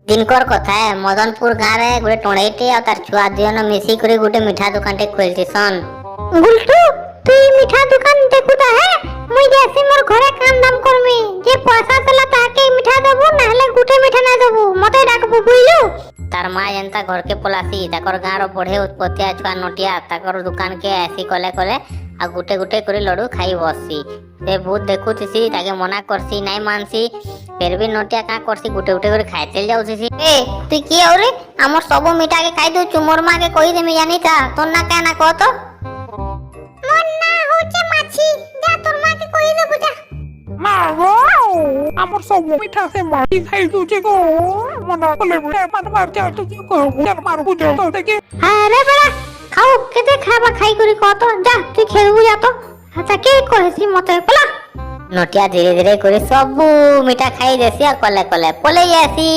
दिनकर कथा है मदनपुर गाँव रे गोटे टणेईटे और तार छुआ दियन मिसी करी गोटे मिठा दुकानटे खोलतिसन। गुलटू तू मिठा दुकान देखुता है मुई जैसे मोर घरे काम दाम करमी जे पैसा चला ताके मिठा देबू नाले गुटे मिठा ना देबू मते डाकबू बुइलू। तार माँ जनता घर के पलासी ताकर गाँव रो बढ़े उत्पत्तिया छुआ नोटिया ताकर दुकान के ऐसी कले कले आ गुटे गुटे करी लडू खाई बससी। से भूत देखुतिसी ताके मना करसी नहीं मानसी फिर भी नोटिया का करसी गुटे गुटे करी खाए चल जाउसी। ए तू की औरे हमर सब मिठा के खाई दउ चुमोर माँ के कहि देमी जानी था तोर ना का ना कह तो मोर ना होचे माछी जा तोर माँ के कहि देबू जा। মা গো আমার সব মিঠা সে মাটি খাই দুছে গো মনে করলে মানে মারতে আর তুই করবো আর মারবো তো দেখে। আরে বেড়া খাও কেতে খাবা খাই করি কহ তো যা তুই খেলবু যা তো আচ্ছা কে কইছি মতে পলা। नोटिया धीरे धीरे करी सब मिठा खाई देसी आ कले कले पले आसी।